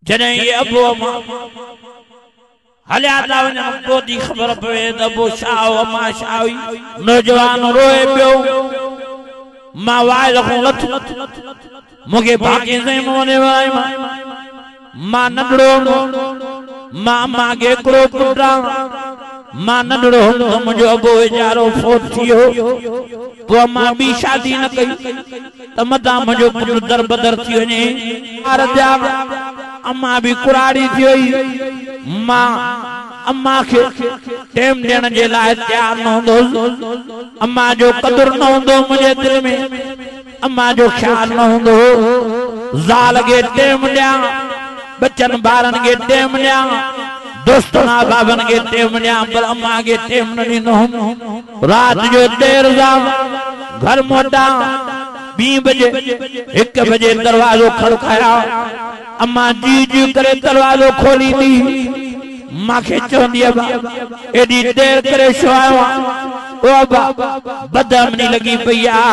जॾहिं ये अबू अम्मा हलिया था वञनि पोइ थी ख़बर पवे त अबू छा हो अम्मा छा हुई। नौजवान रोए पियो। मां वाइल खां लथ मूंखे भाॻे से मोने वाई मां नंढड़ो मां अम्मा खे हिकिड़ो पुटु मां नंढड़ो हुउमि त मुंहिंजो अबो वीचारो फोत थियो। पोइ अम्मा ॿी शादी न कई त मथां मुंहिंजो पुटु दर बदर थी वञे। अम्मा भी कुराड़ी थी वई। मां अम्मा के टेम ॾियण जे लाइ तैयार न हूंदो। अम्मा जो कदुर न हूंदो मुंहिंजे दिल में। अम्मा जो ख्याल न हूंदो। ज़ाल खे टेम ॾियां बच्चन ॿारनि खे टेम ॾियां दोस्तन बाबन के टेम ॾियां पर अम्मा के टेम न ॾींदो हुउमि। रात जो देर सां घर मोटा 2 बजे 1 बजे दरवाजो खड़काया। अम्मा जी जी करे दरवाजो खोलींदी। मांखे चवंदी अबा एडी देर करे छो आयो ओ अबा बदमनी लगी पई आ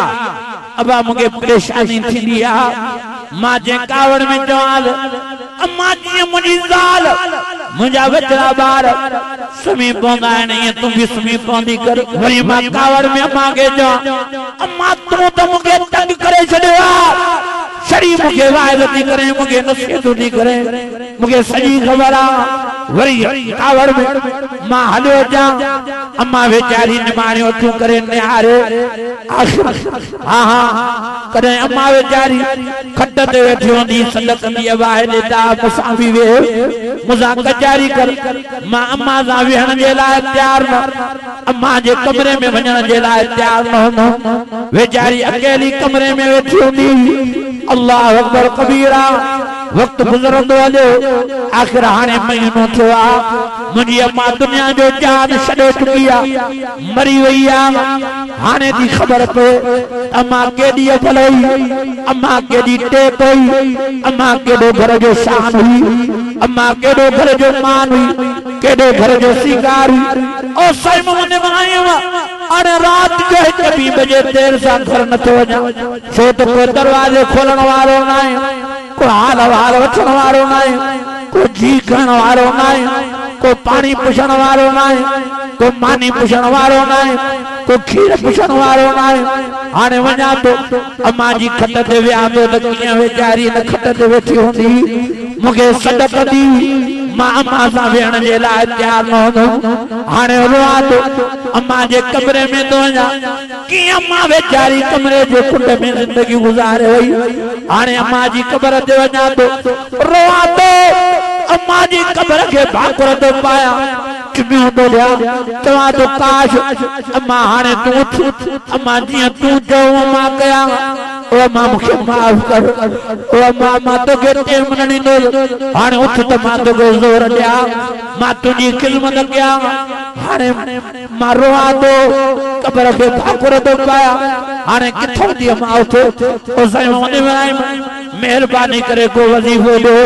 अबा मूंखे परेशानी थींदी आ। मां जे कावड़ में चवाल अम्मा जी मुंहिंजी ज़ाल मुंहिंजा वचड़ा ॿार सुम्ही पवंदा आहिनि ईअं तूं बि सुम्ही पवंदी कर। वरी मां कावड़ में अम्मा खे चवां अम्मा तूं त मूंखे तंग करे छॾियो आहे। शरी मूंखे वाइद थी करे मूंखे नसीहतूं थी करे मूंखे सॼी ख़बर आहे। वरी कावड़ में मां हलियो अचां। अम्मा वीचारी निमाणियो अखियूं करे निहारे। हा हा कॾहिं अम्मा वीचारी खट ते वेठी हूंदी सॾ कंदी अबा हेॾे ता मूंसां बि वेह मूंसां कचारी कर। मां अम्मा सां वेहण जे लाइ तयार न अम्मा जे कमरे में वञण जे लाइ तयार न हूंदो। वीचारी अकेली कमरे में वेठी हूंदी। अल्लाह अकबर कबीरा। वक्त गुज़रंदो हलियो। आख़िर हाणे महीनो थियो आहे मुंहिंजी अम्मा दुनिया जो जान छॾे चुकी आहे मरी वई आहे। हाणे थी ख़बर पए अम्मा केॾी भलई अम्मा केॾी टेप हुई अम्मा केॾो घर जो शान हुई अम्मा केॾो घर जो मान हुई केॾो घर जो सिंगार हुई। ओ साईं मोहम्मद मायूं अरे रात जो 1-2 बजे देर सां घर नथो वञा छो त कोई दरवाज़ो खोलण वारो न आहे को हाल वाल वठण वारो न आहे को जी करण वारो न आहे को पानी पुछण वारो न आहे को मानी पुछण वारो न आहे को खीर पुछण वारो न आहे। हाणे वञा थो अम्मा जी खट ते विया थो त कीअं वीचारी न खट ते वेठी हूंदी मूंखे सॾ कंदी। मां अम्मा सां वेहण जे लाइ तयार न हूंदो। हाणे रोआं थो अम्मा जे कमरे में थो वञा कीअं अम्मा वीचारी कमरे जे कुंड में ज़िंदगी गुज़ारे वई। हाणे अम्मा जी कब्र ते वञा थो रोआं थो अम्मा जी कब्र खे भाकुर थो पाया चुमियो थो ॾियां चवां थो काश अम्मा हाणे तूं उथ अम्मा जीअं तूं चओ मां कयां। ओ अम्मा मूंखे माफ़ कर ओ अम्मा मां तोखे टेम न ॾींदुसि हाणे उथ त मां तोखे ज़ोर ॾियां मां तुंहिंजी ख़िदमत कयां। हाणे मां रोआं थो कब्र खे भाकुर थो पाया हाणे किथां थी अम्मा उथ। ओ साईं महिरबानी करे को वज़ीफ़ो ॾियो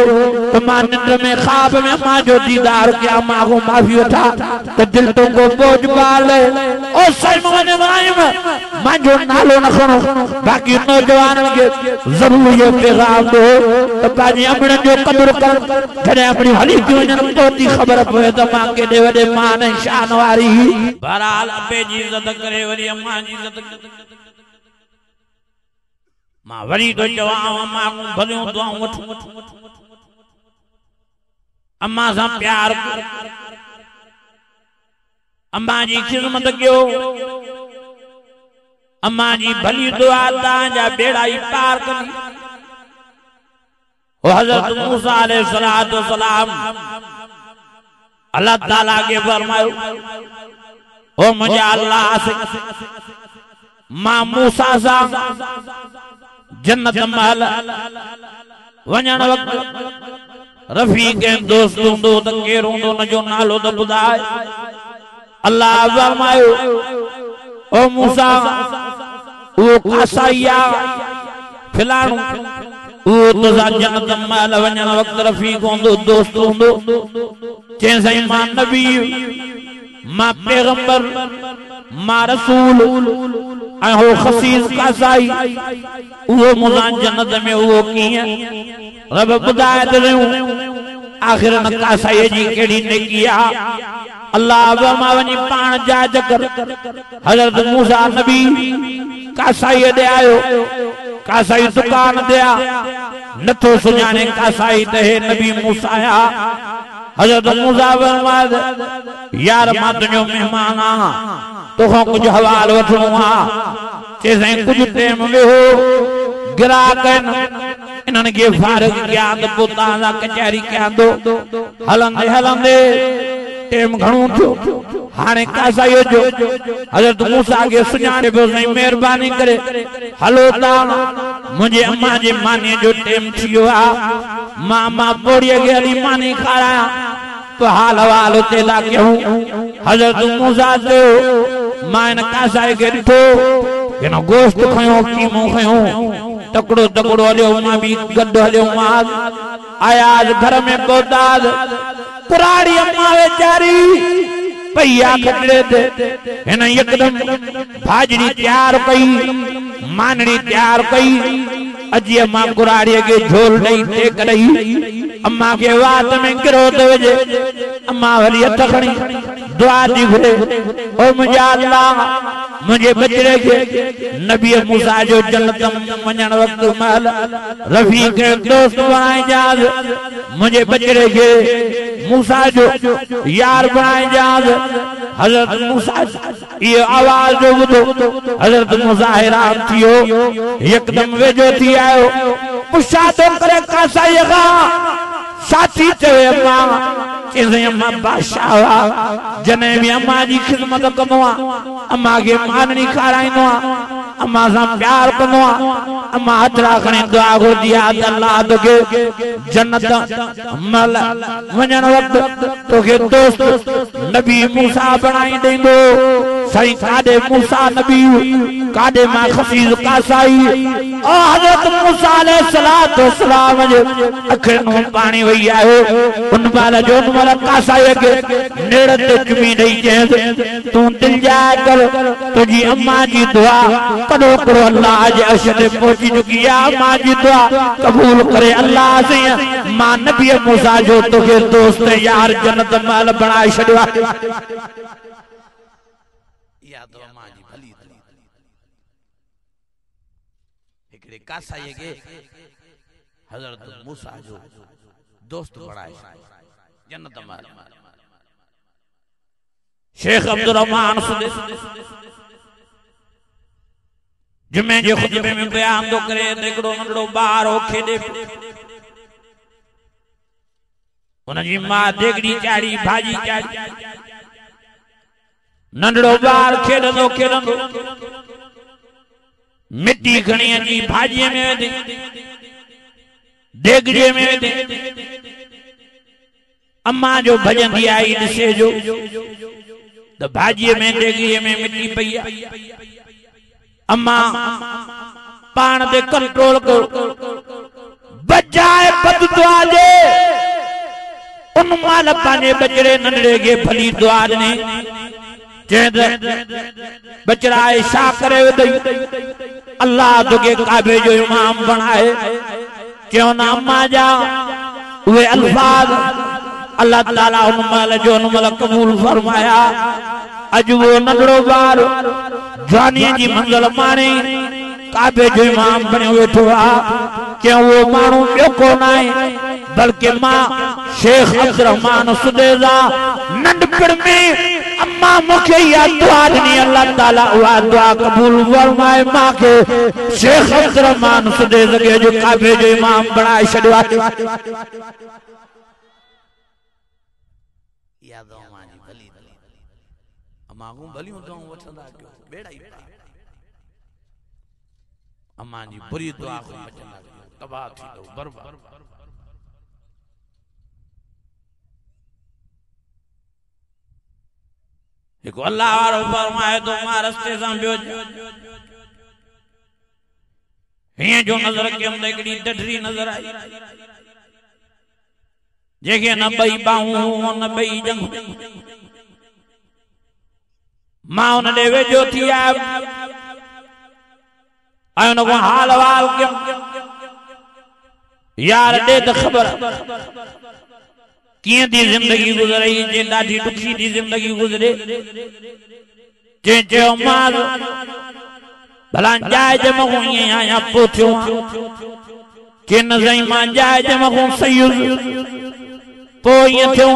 त मां निंड में ख़्वाब में अम्मा जो दीदार कयां मां को माफ़ी वठां त दिलि तो को बोझ पाले। ओ साईं मुंहिंजो नालो न खणो बाक़ी नौजवाननि खे ज़रूर इहो पैगाम ॾियो त पंहिंजी अमड़नि जो क़दुरु कर जॾहिं अपनी हली थी वञनि पोइ थी ख़बर पवे त मां केॾे वॾे मान ऐं शान वारी। बहरहाल अबे जी इज़त करे वरी अम्मा जी इज़त मां वरी तो चवां अम्मा भलियूं दुआऊं वठ अम्मा सां प्यार कर अम्मा जी ख़िदमत कयो अम्मा जी भली दुआ तव्हांजा बेड़ा ई पार कंदी। हज़रत मूसा अलैहिस्सलाम अल्लाह ताला के फरमायो ओ मुंहिंजा अल्लाह मां मूसा सां जन्नत महल वञण वक़्तु रफ़ीक ऐं दोस्त हूंदो त केरु हूंदो हुनजो नालो त ॿुधाए। अल्लाह फरमायो ओ मूसा उहो कासाई आहे फिलाणो उहो तुंहिंजा जन्नत महल वञण वक़्तु रफ़ीक हूंदो दोस्त हूंदो। चई साईं मां नबी मां पैगंबर मां रसूल ऐं हो खसीस कासाई वो मुला जन्नत में वो कीअं रब ॿुधाए त रहियूं आखिर न कासाई जी कहिड़ी नेकी आहे अल्लाह मां वञी पाण जांच कर हज़रत मूसा नबी कासाई ॾे आयो कासाई दुकान ते आ नथो सुञाणे कासाई त हे नबी मूसा आ हज़रत मूसा फरमाए यार मां तुंहिंजो महिमान आहियां तोखां कुझु हवाल वठणो आहे चइसई कुझु टाइम वेहो ग्राहक इन्हनि खे फारिग कया त पोइ तव्हां कचहरी कयांदो हलंदे हलंदे टाइम घणो थियो हाणे कासाई जो हज़रत मूसा खे सुञाणे पियो साईं महिरबानी करे हलो तव्हां मुंहिंजे अम्मा जे मानी जो टाइम थी वियो आहे मां ॿोड़ीअ खे हली मानी खारायां तो हाल हवाल उते ला कयूं हज़रत मूसा चयो मां हिन कासाई खे ॾिठो हिन गोश्त खयो कीमो खयो तकड़ो तकड़ो हलियो मां बि गॾु हलियो आया घर में पहुतास पुराड़ी अम्मा वेचारी पैया खटड़े ते हिन यकदम भाजड़ी तैयार कई मानड़ी तैयार कई अजी अम्मा कुराड़ीअ खे झोल ॾेई टेक ॾेई अम्मा के वात में गिरो तो वजे अम्मा वरी हथ खणी दुआ दी घुरे ओ मुंहिंजा अल्लाह मुझे बचड़े के नबी मूसा जो जन्नत वञण वक्त महल रफीक दोस्त बनाए जाज मुझे बचड़े के मूसा जो यार बनाए जाज हज़रत मूसा ये आवाज जो ॿुधो हज़रत मूसा हैरान थियो एकदम वेझो थी आयो पुछादो करे कासाई खां साथी चवे अम्मा चइसई अम्मा बादशाह जने भी अम्मा जी खिदमत कंदो आहे अम्मा के माननी खाराईंदो आहे अम्मा सां प्यार कंदो आहे अम्मा हथड़ा खणी दुआ घुरदी आहे अल्लाह तोखे जन्नत मल वञण वक्त तोखे दोस्त नबी मूसा बणाई ॾींदो साईं काॾे मूसा नबी काॾे मां खसीस कासाई ओ हज़रत मूसा अलैहिस्सलातु वस्सलाम जे अखियुनि में पाणी वही आयो उन बाल जो कासाई के नेड़ ते चुमी ॾेई चयसि तूं दिलजाए कर तुंहिंजी अम्मा जी दुआ कॾो करो अल्लाह जे अर्श ते पहुची चुकी आहे अम्मा जी दुआ कबूल करे अल्लाह से मां नबी मूसा जो तोखे दोस्त यार जन्नत महल बणाए छॾियो आहे याद अम्मा जी भली हिकड़े कासाई के हज़रत मूसा जो दोस्त बणाए जन्नत महल शेख अब्दुल रहमान जुमे जे खुतबे में बयान तो करे हिकड़ो नंढड़ो ॿार हो खेॾे उनजी मां देगड़ी चाड़ी भाजी चाड़ी नंढड़ो ॿार खेॾंदो खेॾंदो मिट्टी खणी अची भाॼीअ में विधी देगड़ीअ में विधी अम्मा जो भजंदी आई ॾिसे जो तो भाॼीअ में देगड़ीअ में मिट्टी पई आहे अम्मा पाण ते कंट्रोल करो बजाए बददुआ जे उन माल पांजे बचड़े नंढड़े के भली दुआ ॾिनी बचड़ा छा करे विधई अल्लाह तोखे काबे जो इमाम बणाए क्यों ना अम्मा जा वे अल्फाज अल्लाह ताला उन माल जो उन कबूल फरमाया अज वो नंढड़ो ॿार जवानी जी मंज़िल माणे काबे जो इमाम बणियो वेठो आहे क्यों वो माण्हू ॿियो कोन आहे बल्कि मां शेख अब्दुल रहमान सुदेजा नंढपण में अम्मा मुखे या दुआ ॾिनी अल्लाह ताला उहा दुआ कबूल फरमाए मां के शेख अब्दुल रहमान सुदेजा के जो काबे जो इमाम बणाए छॾियो आहे याद अम्मा जी भली अम्मा को भलियूं दुआऊं वठंदा कयो बेड़ा ई अम्मा जी बुरी दुआ को बचंदा कयो तबाह थी दो बर्बाद देखो अल्लाह वारो फरमाए तो मां रस्ते सां बियो हिय जो नजर के हम हिकड़ी डडरी नजर आई जेके न बई बाहूं न बई जंग मां उन दे वेझो थी आया आयो न को हाल वाल के यार दे तो खबर किए दी जिंदगी गुजरी जे ॾाढी दुखी दी जिंदगी गुजरे जे माल भला जाए जे मगो ये आया पोथियो के न जई मां जाए जे मगो सयूज पो ये थियो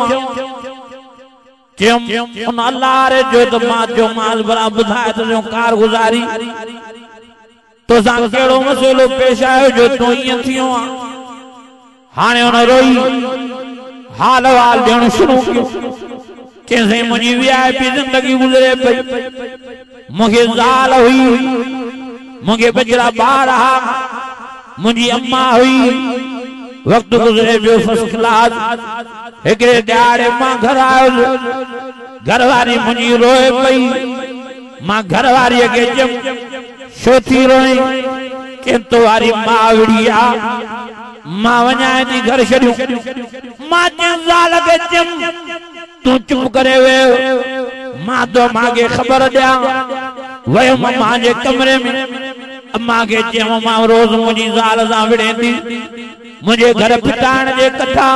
जे उन अल्लाह रे जो तो मां जो माल बरा बुधाए तो जो कार गुजारी तो सा केड़ो मसलो पेश आयो जो तो ये थियो हाने उन रोई हाल वाल देण शुरू कियो कैसे मुझी वीआईपी जिंदगी गुजरे पई मुझे जाल हुई मुझे बजरा बाहर रहा मुझी अम्मा हुई वक्त गुजरे जो फर्स्ट क्लास एकरे ॾाड़े मां घर आयो घरवारी मुझी रोए पई मां घरवारी के जम छोथी रोई के तो वारी मां विड़िया मां वञाए थी घर छड़ियो मां जाल के जम तू चुप करे वे मां तो मांगे खबर दिया वयो मां जे कमरे में अम्मा के चयो मां रोज मुझी जाल सा विड़े थी मुझे घर पिटाण जे कथा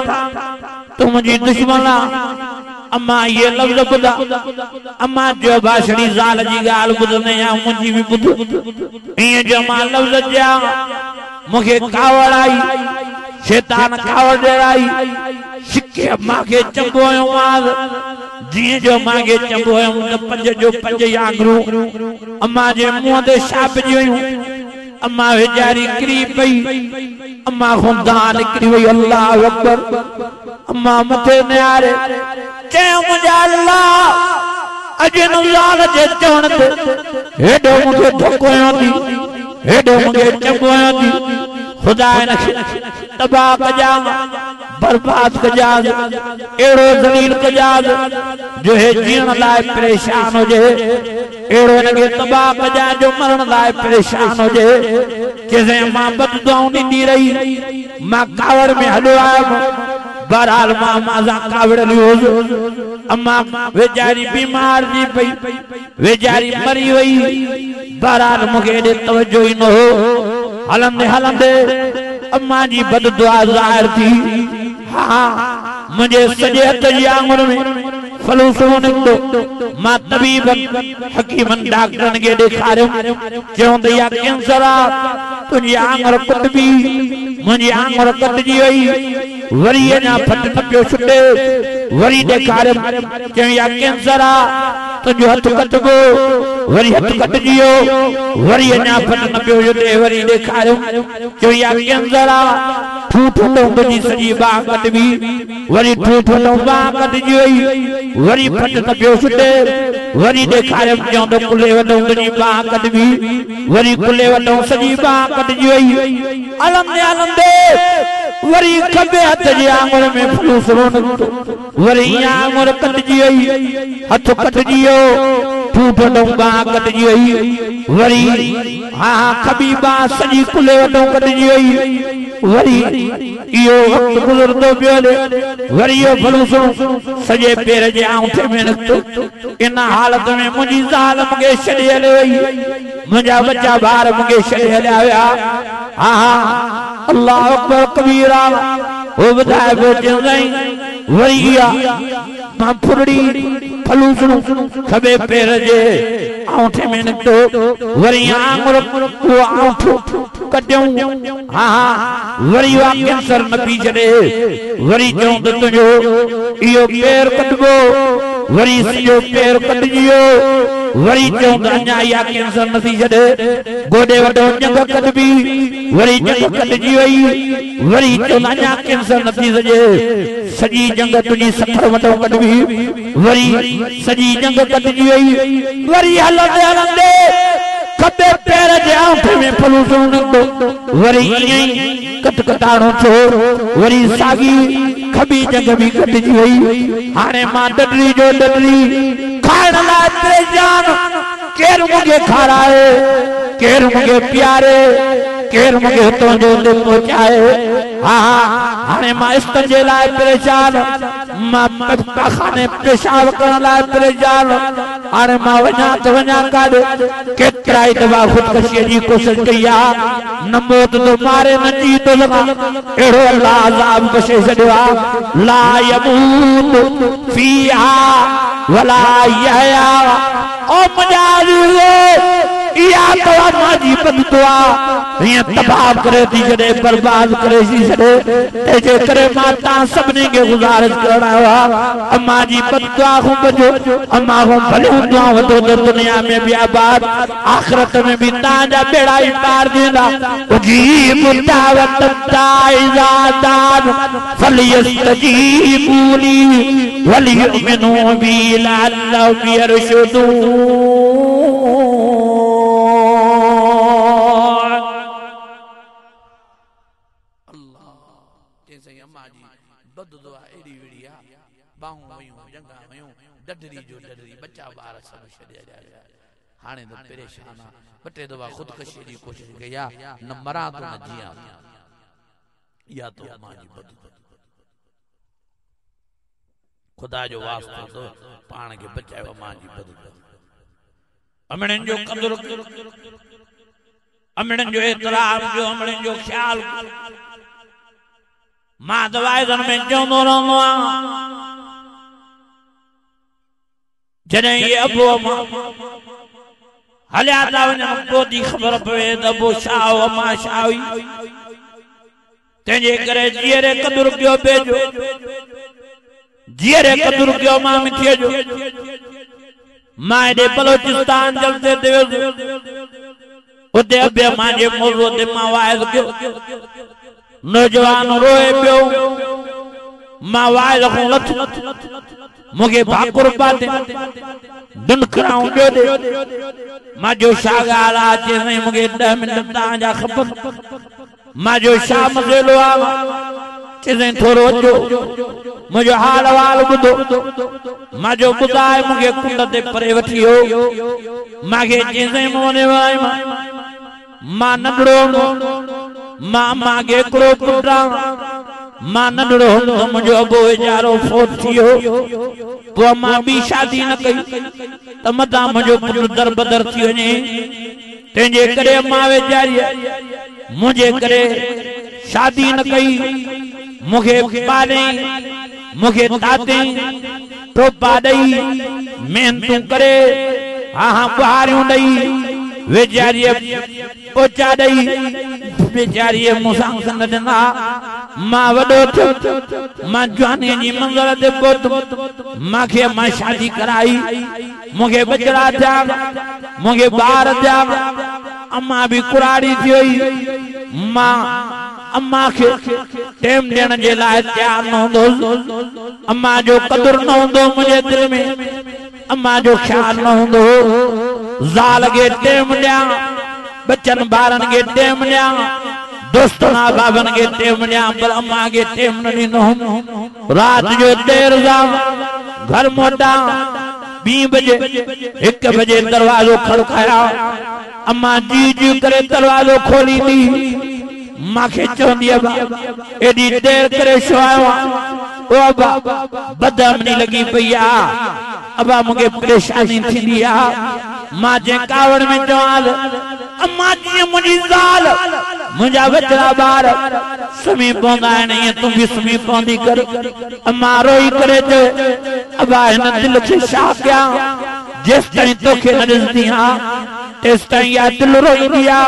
तू मुझी दुश्मन अम्मा ये लफ्ज बुधा अम्मा जो भाषणी जाल जी गाल बुधने या मुझी भी बुध ये जो मां लफ्ज जा मुझे कावड़ आई शैतान कावड़ डेराई शिके अम्मा के चंबोयो माल जी जो मां के चंबोयो त पंज जो पंज आंगरू अम्मा जे मुंह ते छाप जियो अम्मा वेचारी किरी पई अम्मा खुदा निकरी वई अल्लाह अकबर अम्मा मथे न्यारे चे मुझे अल्लाह अजन लाल जे चवण ते हेडो मुझे धकोयो थी हेडो मुझे चंबोयो थी खुदा ने तबाह कजा बर्बाद कजा एड़ो जलील कजा जो है जीण लाए परेशान हो जे एड़ो ने तबाह कजा जो मरण लाए परेशान हो जे कैसे मां बददुआऊं दी रही मां कावड़ में हलो आयो बहरहाल मां माजा कावड़ लियो अम्मा वेचारी बीमार जी पई वेचारी मरी वई बहरहाल मुखे दे तवज्जो ही न हो हलंदे हलंदे अम्मा जी बददुआ ज़ाहिर थी हाँ मुझे सजे हथ जी आंगुर में फलूसो निकतो मां तबीबन हकीमन डॉक्टरन के दिखारो क्यों दया कैंसर आ तुझी आंगुर कटबी मुझी आंगुर कटजी वई वरी ना फट न पियो छुटे वरी दिखारो क्यों या कैंसर आ तुझो हथ कटबो वरी हथ कटजियो वरी ना फट न पियो छुटे वरी दिखारो क्यों या कैंसर आ ठूठ तुझी सजी बाह कटबी वरी ठूठ बाह कटजी वई वरी फट न पियो छुटे वरी दिखारो क्यों तो कुले वडो तुझी बाह कटबी वरी कुले वडो सजी बाह कटजी वई अलंदे अलंदे वरी खबे हथ जी आंगुर में फलूस निकतो वरी आंगुर कटजी वई हथ कटजियो ठूठ बाह कटजी वई वरी हाँ खबी बाह सजी कुले वडो कटजी वई वरी यो वक्त गुजरदो पियो वरी यो फलूस सजे पैर जे आंठे में निकतो इन हालत में मुझी ज़ाल मुके छड़े हले वई मुझा बच्चा बार मुके छड़े हले आया हाँ अल्लाह अकबर कबीरा वो बताए बेचे नहीं वरिया मां फुरड़ी फलूस खबे पैर जे आंठे में निकतो वरी आंगुर वो आंठो कटियो हाँ वरी वा कैंसर न पी छड़े वरी चऊं त तुझो इहो पैर कटबो वरी सॼो पैर कटजियो वरी चऊं त अञा इहा कैंसर न थी छड़े गोॾे वॾो जंग कटबी वरी जंग कटजी वई वरी चऊं अञा कैंसर न थी सघे सॼी जंग तुंहिंजी सफर वॾो कटबी वरी सॼी जंग कटजी वई वरी हलंदे हलंदे खबे पैर जे आंठे में फलूस निकतो वरी ईअं कटकटाणो थियो वरी सागी खबी जंग भी कटजी वई हाणे मां डडली जो डडली खाइण लाइ परेशान केर मुझे खाराए केर मुझे प्यारे केर मुझे तो जो दे पहुंचाए हाने मां इस्तंजे लाए परेशान मां खाने पेशाब करने लाए परेशान हाने मां वना तो वना काद केतरा ही दवा खुदकशी जी कोशिश किया न मौत तो मारे न जी तो लगा एड़ो अल्लाह अज़ाब बशे छड़वा ला यमूत फीहा वला यहया ओ मजाज़ या तो माजी बददुआ ये तबाह करे थी जड़े बर्बाद करे सी छड़े ते जे करे माता सबने के गुजारिश करना हुआ अम्मा जी बददुआ को बजो अम्मा को भले दुआ वतो तो दुनिया में भी आबाद आखिरत में भी ताजा बेड़ा ही पार देना उजीब दावत दाइजा दान फलियस्तजीबूली वलियुमिनु बी लअल्लहुम यरशुदून डडरी जो डडरी बच्चा बार सब छड़िया जा हाने तो परेशान बटे दवा खुदकशी की कोशिश किया न मरा तो न जिया या तो मां जी बद खुदा जो वास्तो तो पान के बचायो मां जी बद अमणन जो कदर अमणन जो एहतराम जो अमणन जो ख्याल मां दवाई जन में जोंदो रहंदो जने ये अबू हलिया था वञण पोइ थी ख़बर पवे त अबू शाह अमा शाही तंहिंजे करे जीअरे कदुर कयो बेजो जीअरे कदुर कयो मां मिठीअ जो मां हेॾे बलोचिस्तान जलसे ते वियुसि उते अबे मां जे मौज़ूअ ते मां वाइज़ कयो नौजवान रोए पियो मां वाइज़ खां लथ मुझे भाकुर पाते दुनकराऊं जो दे मां जो शागाला चे नहीं मुझे 10 मिनट ताजा खबर मां जो शाम मसेलो आ चे थोरो जो मुझे हाल वाल बुधो मां जो बुधाए मुझे कुंड ते परे वठियो मांगे चे मोने वाई मां नंढड़ो मां मांगे करो पुटा मां नंढड़ो हो मुझो अबो यारो फोत थियो तो मां भी शादी न कई त मदा मुझो पुट दर बदर थी वने तेजे करे मां वेचारी मुझे करे शादी न कई मुखे पाले मुखे ताते तो पादई मेहनत करे हां बुहारियों दई वेचारी पोचा दई बेचारी मुसांग संगना मां वडो थियो मां जवानी जी मंगल ते पहुत मांखे मां शादी कराई मुखे बचड़ा थिया मुखे बार थिया अम्मा भी कुराड़ी थी मां अम्मा के टेम देण जे लाए तैयार न होंदो अम्मा जो कदर न होंदो मुझे दिल में अम्मा जो ख्याल न होंदो ज़ाल के टेम दिया बच्चन बारन के टेम दिया दोस्तों बाबन के टेम दिया पर अम्मा के टेम न ॾिनो रात जो देर सां घर मोटा 2 बजे 1 बजे दरवाजो खड़काया अम्मा जी जी करे दरवाजो खोली दी मांखे चवंदी अबा एडी देर करे छो आयो ओ अबा बदमनी लगी पई आ अबा मुझे परेशानी थींदी आ मां जे कावड़ में चवाल अम्मा जी मुझी ज़ाल मुझा बचड़ा बार सुमी पौंदा नहीं तू भी सुमी पौंदी कर अम्मा रोई करे ते अबा इन दिल के छा क्या जिस ताईं तोखे न ॾिसंदी आ तेस ताईं या दिल रोईंदी आ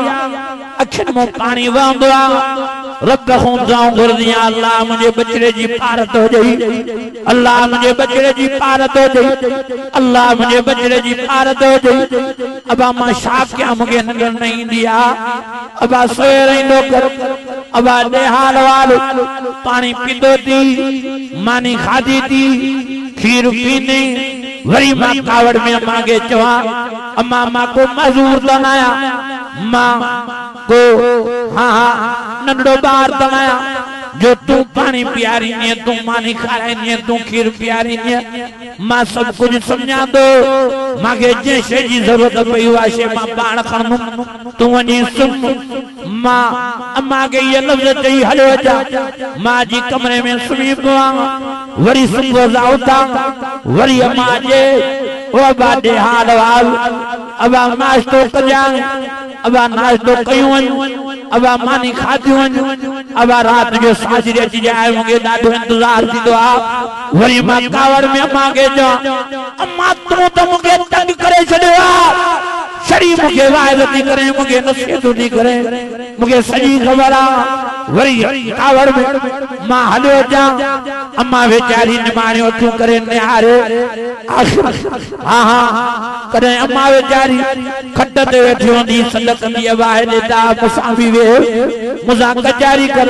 अखियुनि मां पाणी वहंदो आ रब खां दुआऊं घुरदी आ अल्लाह मुझे बचड़े जी पारत हो जाई अल्लाह मुझे बचड़े जी पारत हो जाई अल्लाह मुझे बचड़े जी पारत हो जाई अबा मां छा कयां मूंखे निंड न ईंदी आ अबा सोए रहंदो कर अबा दे हाल वाल पानी पींदो थी मानी खाधी थी खीर पीनी वरी मां कावड़ में अम्मा के चवा अम्मा मां को मजूर बनाया मां को हाँ नंढो बार बनाया जो तू पानी पियारी ने तू मानी खाराई ने तू खीर पियारी ने मां सब कुछ समझा दो मांगे जे शे जी जरूरत पई हुआ शे मां पाण खणनु तू वनी सुम मां अम्मा के ये लफ्ज चई हलो जा मां जी कमरे में सुमी पवा वरी सुबह जाउता वरी अम्मा जे ओ बादे हाल वाल अबा नाश्तो कजा अबा नाश्तो कयूं अबा मानी खादियूं अबा रात जो साजरे अची जाए मुके ॾाढो इंतजार थींदो आ वरी मां कावड़ में अम्मा के जो अम्मा तू तो मुके तंग करे छॾियो आ शरीफ मुके वाइद थी करे मुके नसीहत थी करे मुके सजी ख़बर आ वरी कावड़ में मां हलो जा अम्मा बेचारी निमाणियो थू करे निहारे हां हां करे अम्मा बेचारी खट ते वेठी होंदी सदक दी आवाज देता मुसाफी वे मुसा कचारी कर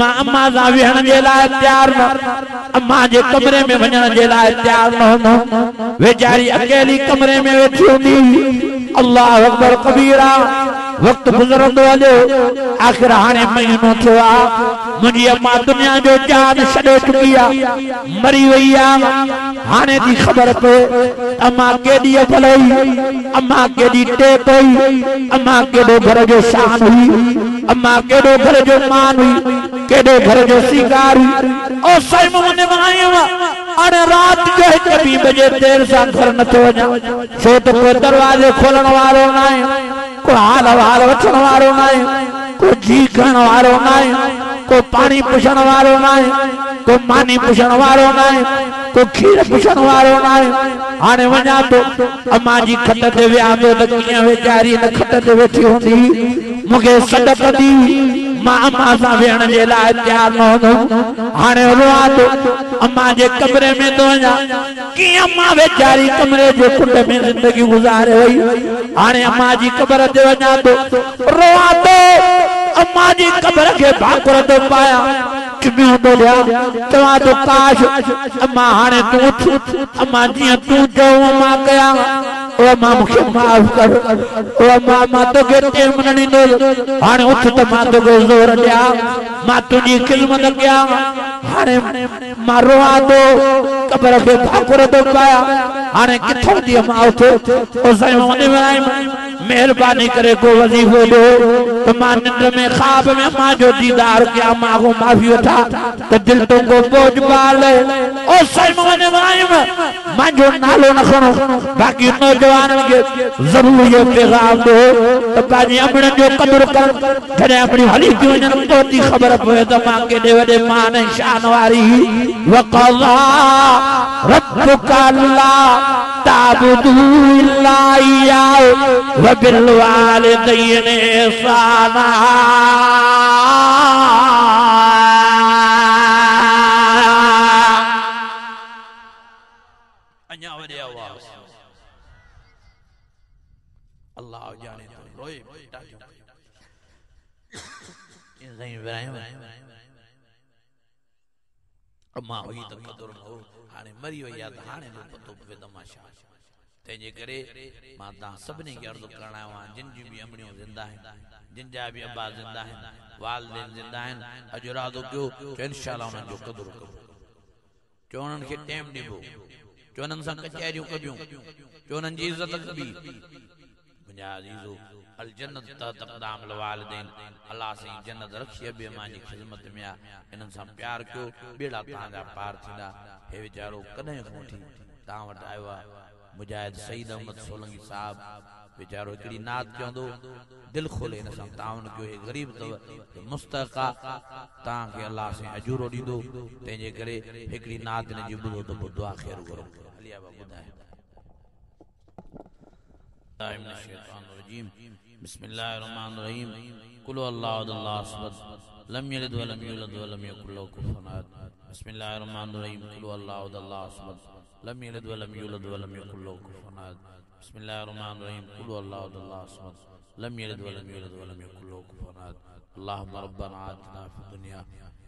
मां अम्मा सा वेहण जे लाइ तैयार न अम्मा जे कमरे में वञण जे लाइ तैयार न बेचारी अकेली कमरे में वेठी होंदी अल्लाह अकबर कबीरा वक्त गुजरंदो हलो आखिर हाने महीनो थियो आ मुंहिंजी अम्मा दुनिया जो जान छॾे चुकी आ मरी वई आ हाने दी ख़बर पे अम्मा केडी भलई अम्मा केडी टेक हुई अम्मा केडो घर जो शान हुई अम्मा केडो घर जो मान हुई केडो घर जो सिंगार हुई ओ सही मोने मायो अरे रात जो 1 बजे देर सां घर न थो वञा छो त कोई दरवाजे खोलण वारो न आहे को हाल हाल वठण वारो न आहे को जी करण वारो न आहे को पानी पुछण वारो न आहे को मानी पुछण वारो न आहे को खीर पुछण वारो न आहे हाणे वञा तो अम्मा जी खट ते विया तो त कीअं वेचारी न खट ते वेठी हूंदी मूंखे सॾ कंदी मां अम्मा सां वेहण जे लाइ तैयार न हूंदो हाणे रोआ तो अम्मा जे कमरे में तो वञा कीअं अम्मा वेचारी कमरे जे कुंड में जिंदगी गुज़ारे वई हाणे अम्मा जी कबर ते वञा तो रोआ तो अम्मा जी कबर के भाकुर तो पाया किमियो तो लिया चवा तो काश अम्मा हाने तू अम्मा जी तू जो अम्मा कया ओ अम्मा मुखे माफ कर ओ अम्मा तो के टेम न ॾींदो हाने उठ त मां तो को जोर ॾिया मां तुंहिंजी खिदमत कया हाने मां रोआ तो कबर के भाकुर तो पाया हाने किथों थी अम्मा उठ ओ साईं वने मेहरबानी करे को वजीफो दो तो मां निंड में ख्वाब में अम्मा जो दीदार किया मां को माफी वठा तो दिल तो को बोझ पाल ओ सलमान इब्राहिम मां जो नालो न खणो बाकी नौजवान के जरूर ये पैगाम दो तो पाजी अपने जो कदर कर जने अपनी हली जो जन्म तो दी खबर पवे तो मां के दे वडे मान शान वारी वक़ज़ा रब्बुका अल्ला ताबुदू इल्ला इय्याहु व बिल वालिदैनि ihsana अन्या वडे आवाज अल्लाह जाने तो रोए बेटा क्यों ये सही इब्राहिम अम्मा हुई तो कदर न हो हाने मरी वई आ त हाने जो पतो पवे तमाशा तेजे करे मां ता सबने के अर्ज करना वा जिन जी भी अमड़ियों जिंदा है जिन जा भी अब्बा जिंदा है वालिदैन जिंदा है अजरादो क्यों तो इंशाल्लाह उन जो कदर करो चोनन के टाइम दिबो चोनन सा कचहरियों कबियो चोनन जी इज्जत कबी मुंजा अजीजो अल जन्नत तक़दाम अल वालिदैन अल्लाह से जन्नत रखी बे मां जी खिदमत में आ इनन सा प्यार क्यों बेड़ा ताजा पार थींदा हे बेचारो कदे कोठी ता वट आयो मुजाहिद सईद अहमद सोलंकी साहब बेचारो एकड़ी नात चंदो दिल खोले न सा तावन क्यों हे गरीब तो मुस्तका ता के अल्लाह से अजूरो दीदो तेजे करे एकड़ी नात ने जी बुदो तो दुआ खैर करो अलिया बा बुधाए दाइम शैतान रजीम बिस्मिल्लाहिर रहमानिर रहीम कुल अल्लाहु अल्लाह समद लम यलिद व लम यूलद व लम यकुल लहु कुफुवन अहद बिस्मिल्लाहिर रहमानिर रहीम कुल अल्लाहु अल्लाह समद लम यलिद व लम यूलद व लम यकुल लहु कुफुवन अहद बिस्मिल्लाहिर रहमानिर रहीम कुल अल्लाहु अल्लाह समद लम यलिद व लम यूलद व लम यकुल लहु कुफुवन अहद अल्लाहुम्मा रब्बना आतिना फिद दुनिया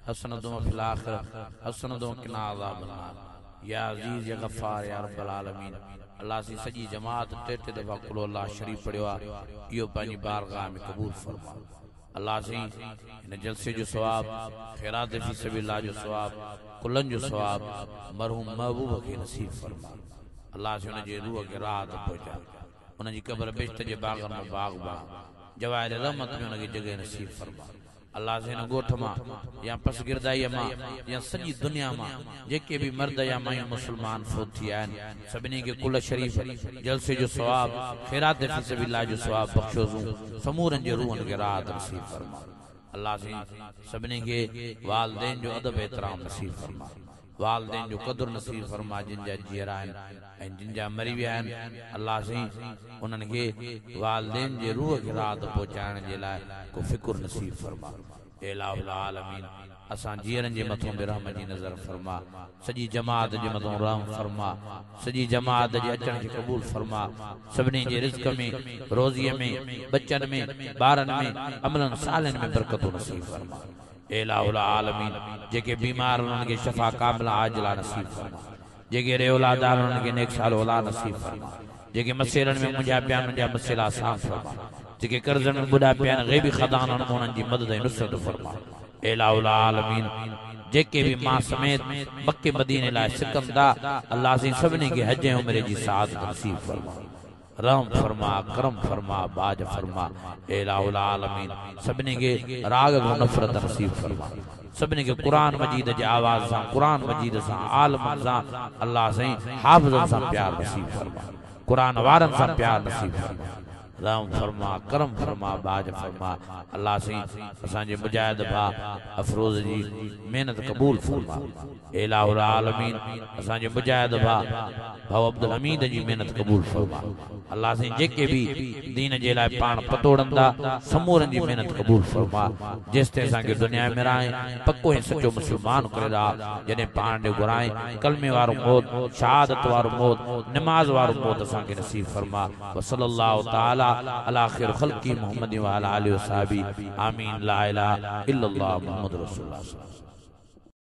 हसनतुम व फिल आखिरह हसनतुम व किना अज़ाबन नार या अजीज या गफ्फार या रब्बल आलमीन अल्लाह सी सजी जमात टे दफा कुल अल्लाह शरीफ पढ़ियो यो पानी बारगाह में कबूल फरमा अल्लाह से इन जलसे जो सवाब खैरात फी सबीलिल्लाह जो सवाब कुलन जो सवाब मरहूम महबूब के नसीब फरमा अल्लाह से उन जे रूह के राहत पहुंचा उन जी कब्र बेश्त जे बागन में बाग बाग जवाहिर रहमत में उनकी जगह नसीब फरमा। अल्लाह से न गोठ मां या पस गिरदाई मां या सॼी दुनिया मां जेके भी मर्द या मायूं मुसलमान फोत थी आहिनि सभिनी खे कुल शरीफ जलसे जो सवाब खैरात फी सबिलिल्लाह जो सवाब बख्शोसूं समूरनि जे रूहनि खे राहत नसीब फरमा। अल्लाह से सभिनी खे वालिदैन जो अदब एहतराम नसीब फरमा। वालिदैन जो कदुर नसीब फरमा। जिन जा जीअर आहिनि ऐं जिन जा मरी विया आहिनि अल्लाह से उन्हनि खे वालिदैन जे रूह खे राहत पहुचाइण जे लाइ को फिकुर नसीब फरमा। इलाहुल आलमीन असां जीअरनि जे मथों बि रहम जी नज़र फरमा। सॼी जमात जे मथों रहम फरमा। सॼी जमात जे अचण खे क़बूल फरमा। सभिनी जे रिज़्क़ में रोज़ीअ में बच्चनि में ॿारनि में अमलनि सालनि में बरकतूं नसीब फरमा। इलाहुल आलमीन जेके बीमार उन्हनि खे शफ़ा कामिला आजिला नसीब फरमा। जेके रे औलादार उन्हनि खे नेक साल औलाद नसीब फरमा। जेके मसेरनि में मुंहिंजा पिया उन्हनि जा मसेला आसान फरमा। जेके कर्ज़नि में ॿुॾा पिया आहिनि ग़ैबी ख़ज़ाननि में उन्हनि जी मदद ऐं नुसरत फरमा। इलाहुल आलमीन जेके भी मां समेत मक्के मदीने लाइ सिकंदा अल्लाह से सभिनी खे हज ऐं उम्रे जी सादत नसीब फरमा। रहम फरमा करम फरमा बाज फरमा। इलाहुल आलमीन सभिनी खे राग को नफ़रत नसीब फरमा। सभिनी खे कुरान मजीद जे आवाज़ सां कुरान मजीद सां आलम सां अल्लाह साईं हाफ़िज़नि सां प्यार नसीब फरमा। कुरान वारनि सां प्यार नसीब फरमा। रहम फरमा करम फरमा बाज फरमा। अल्लाह साईं असांजे मुजाहिद भा अफरोज़ जी मेहनत क़बूल फरमा। इलाहुल आलमीन असांजे मुजाहिद भा भाउ अब्दुल हमीद जी मेहनत क़बूल फरमा। अल्लाह साईं जेके भी दीन जे लाइ पाण पतोड़ंदा समूरनि जी मेहनत क़बूल फरमा। जेसिताईं असांखे दुनिया में रहाए पक्को ऐं सचो मुस्लमान करे रहा। जॾहिं पाण ॾे घुराए कलमे वारो मौत शहादत वारो मौत नमाज वारो मौत असांखे नसीब फरमा। वसल्लल्लाहु तआला अला खैर खल्क़ी मुहम्मद व अला आलिहि व सहाबी आमीन। ला इलाहा इल्लल्लाह मुहम्मद रसूलुल्लाह।